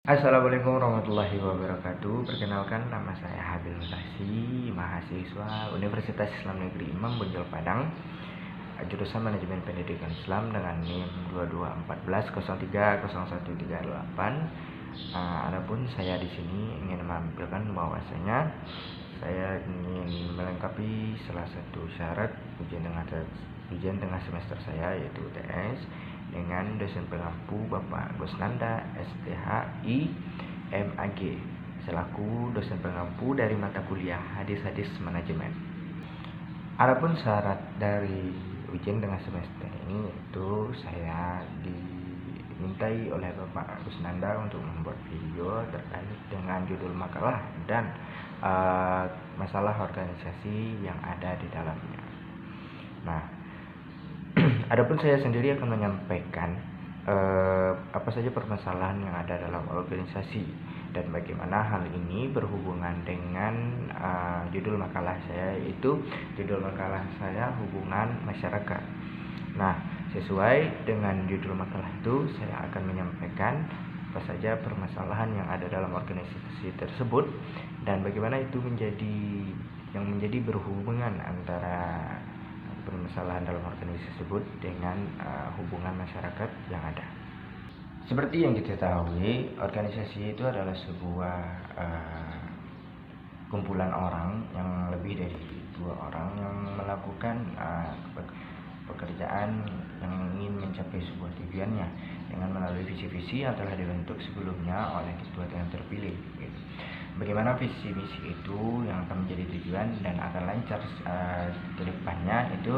Assalamualaikum warahmatullahi wabarakatuh. Perkenalkan, nama saya Habil Mutasi, mahasiswa Universitas Islam Negeri Imam Bonjol Padang, jurusan Manajemen Pendidikan Islam dengan NIM 22140138. Adapun saya di sini ingin menampilkan bahwasanya saya ingin melengkapi salah satu syarat ujian tengah semester saya, yaitu UTS, dengan dosen pengampu Bapak Gusnanda STHI MAG selaku dosen pengampu dari mata kuliah Hadis Manajemen. Adapun syarat dari ujian tengah semester ini, itu saya dimintai oleh Bapak Gusnanda untuk membuat video terkait dengan judul makalah dan masalah organisasi yang ada di dalamnya. Nah, adapun saya sendiri akan menyampaikan apa saja permasalahan yang ada dalam organisasi dan bagaimana hal ini berhubungan dengan judul makalah saya, yaitu judul makalah saya hubungan masyarakat. Nah, sesuai dengan judul makalah itu, saya akan menyampaikan apa saja permasalahan yang ada dalam organisasi tersebut dan bagaimana itu menjadi berhubungan antara permasalahan dalam organisasi tersebut dengan hubungan masyarakat yang ada. Seperti yang kita ketahui, organisasi itu adalah sebuah kumpulan orang yang lebih dari 2 orang yang melakukan pekerjaan yang ingin mencapai sebuah tujuannya dengan melalui visi-visi yang telah dibentuk sebelumnya oleh ketua yang terpilih. Bagaimana visi misi itu yang akan menjadi tujuan dan akan lancar ke depannya, itu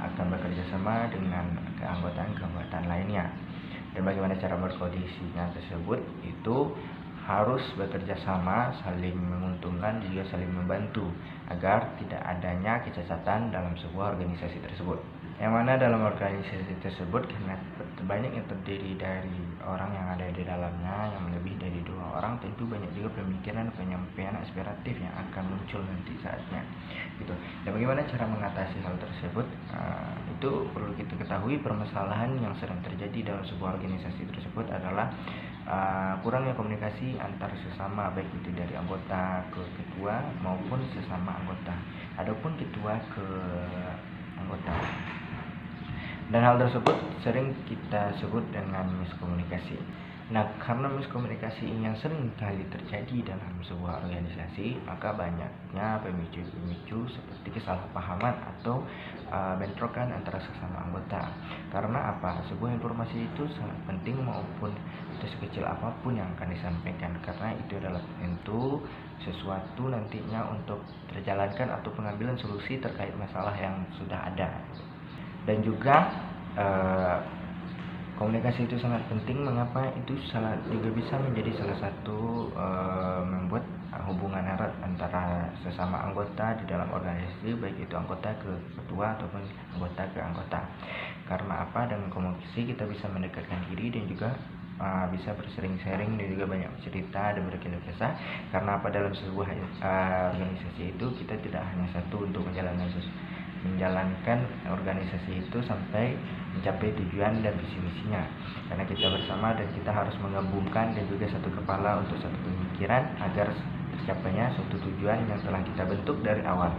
akan bekerja sama dengan keanggotaan lainnya, dan bagaimana cara berkoordinasinya tersebut itu harus bekerja sama, saling menguntungkan, juga saling membantu agar tidak adanya kecacatan dalam sebuah organisasi tersebut. Yang mana dalam organisasi tersebut, karena banyak yang terdiri dari orang yang ada di dalamnya yang lebih dari 2 orang, tentu banyak juga pemikiran, penyampaian aspiratif yang akan muncul nanti saatnya gitu. Dan bagaimana cara mengatasi hal tersebut, itu perlu kita ketahui. Permasalahan yang sering terjadi dalam sebuah organisasi tersebut adalah kurangnya komunikasi antar sesama, baik itu dari anggota ke ketua maupun sesama anggota, adapun ketua ke anggota. Dan hal tersebut sering kita sebut dengan miskomunikasi. Nah, karena miskomunikasi ini yang sering kali terjadi dalam sebuah organisasi, maka banyaknya pemicu-pemicu seperti kesalahpahaman atau bentrokan antara sesama anggota. Karena apa? Sebuah informasi itu sangat penting, maupun itu sekecil apapun yang akan disampaikan, karena itu adalah tentu sesuatu nantinya untuk terjalankan atau pengambilan solusi terkait masalah yang sudah ada. Dan juga komunikasi itu sangat penting. Mengapa? Itu juga bisa menjadi salah satu membuat hubungan erat antara sesama anggota di dalam organisasi, baik itu anggota ke ketua ataupun anggota ke anggota. Karena apa? Dengan komunikasi kita bisa mendekatkan diri dan juga bisa bersering-sering dan juga banyak cerita dan berkeluh kesah. Karena apa? Dalam sebuah organisasi itu kita tidak hanya satu untuk menjalankan organisasi itu sampai mencapai tujuan dan visi misinya, karena kita bersama dan kita harus menggabungkan dan juga satu kepala untuk satu pemikiran agar tercapainya suatu tujuan yang telah kita bentuk dari awal.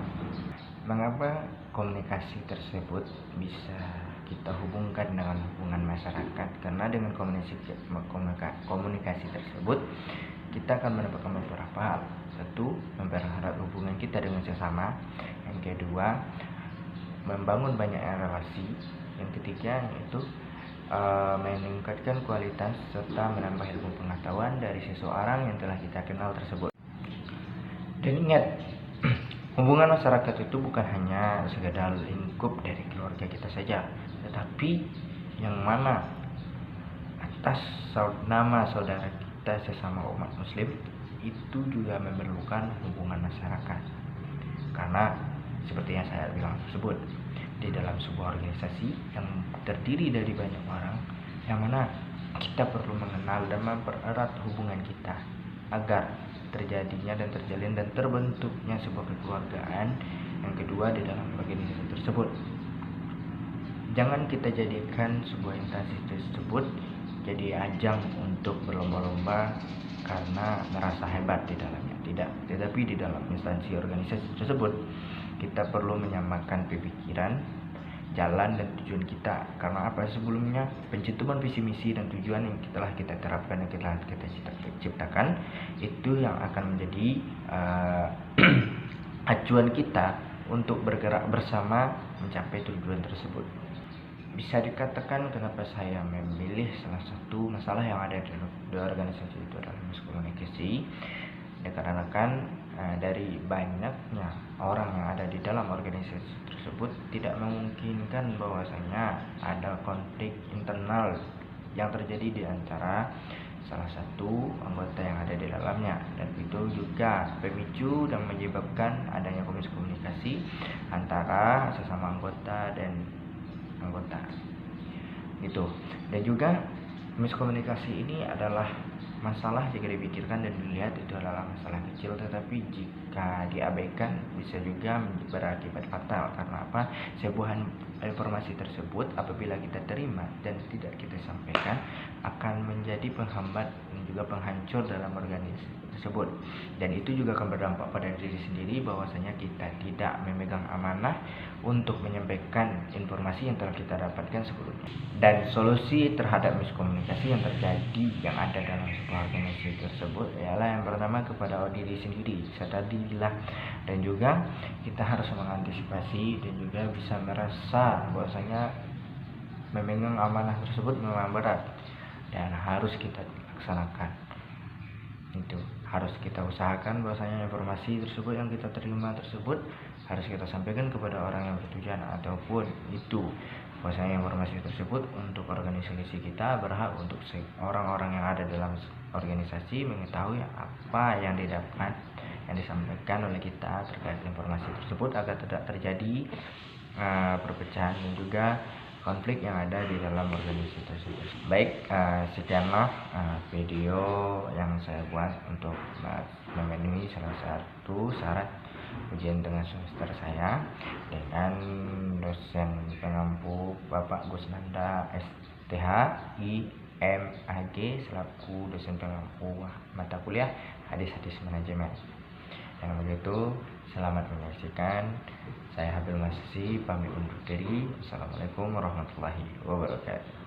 Mengapa komunikasi tersebut bisa kita hubungkan dengan hubungan masyarakat? Karena dengan komunikasi tersebut kita akan mendapatkan beberapa hal. Satu, mempererat hubungan kita dengan sesama. Yang kedua, membangun banyak relasi. Yang ketiga, yaitu meningkatkan kualitas serta menambah ilmu pengetahuan dari seseorang yang telah kita kenal tersebut. Dan ingat, hubungan masyarakat itu bukan hanya sekedar lingkup dari keluarga kita saja, tetapi yang mana atas nama saudara kita sesama umat muslim itu juga memerlukan hubungan masyarakat. Karena seperti yang saya bilang tersebut, di dalam sebuah organisasi yang terdiri dari banyak orang, yang mana kita perlu mengenal dan mempererat hubungan kita agar terjadinya dan terjalin dan terbentuknya sebuah kekeluargaan yang kedua di dalam organisasi tersebut. Jangan kita jadikan sebuah instansi tersebut jadi ajang untuk berlomba-lomba karena merasa hebat di dalamnya, tidak. Tetapi di dalam instansi organisasi tersebut kita perlu menyamakan pemikiran, jalan dan tujuan kita. Karena apa? Sebelumnya pencetuman visi misi dan tujuan yang telah kita terapkan, yang telah kita ciptakan, itu yang akan menjadi acuan kita untuk bergerak bersama mencapai tujuan tersebut. Bisa dikatakan kenapa saya memilih salah satu masalah yang ada di organisasi itu adalah miskomunikasi, dikarenakan dari banyaknya orang yang ada di dalam organisasi tersebut tidak memungkinkan bahwasanya ada konflik internal yang terjadi di antara salah satu anggota yang ada di dalamnya, dan itu juga pemicu dan menyebabkan adanya miskomunikasi antara sesama anggota dan anggota gitu. Dan juga miskomunikasi ini adalah masalah jika dipikirkan dan dilihat itu adalah masalah kecil, tetapi jika diabaikan bisa juga berakibat fatal. Karena apa? Sebuah informasi tersebut apabila kita terima dan tidak kita sampaikan akan menjadi penghambat dan juga penghancur dalam organisasi tersebut, dan itu juga akan berdampak pada diri sendiri bahwasanya kita tidak memegang amanah untuk menyampaikan informasi yang telah kita dapatkan sebelumnya. Dan solusi terhadap miskomunikasi yang terjadi yang ada dalam sebuah organisasi tersebut ialah yang pertama kepada diri sendiri, sadarilah, dan juga kita harus mengantisipasi dan juga bisa merasa bahwasanya memegang amanah tersebut memang berat dan harus kita laksanakan. Itu harus kita usahakan bahwasanya informasi tersebut yang kita terima tersebut harus kita sampaikan kepada orang yang bertujuan, ataupun itu bahwasanya informasi tersebut untuk organisasi kita berhak untuk orang-orang yang ada dalam organisasi mengetahui apa yang didapat yang disampaikan oleh kita terkait informasi tersebut, agar tidak terjadi perpecahan dan juga konflik yang ada di dalam organisasi tersebut. Baik, sekianlah video yang saya buat untuk memenuhi salah satu syarat ujian tengah semester saya dengan dosen pengampu Bapak Gusnanda STH IMAG selaku dosen pengampu mata kuliah hadis manajemen. Yang begitu, selamat menyaksikan. Saya Habil Masisi pamit undur diri. Assalamualaikum warahmatullahi wabarakatuh.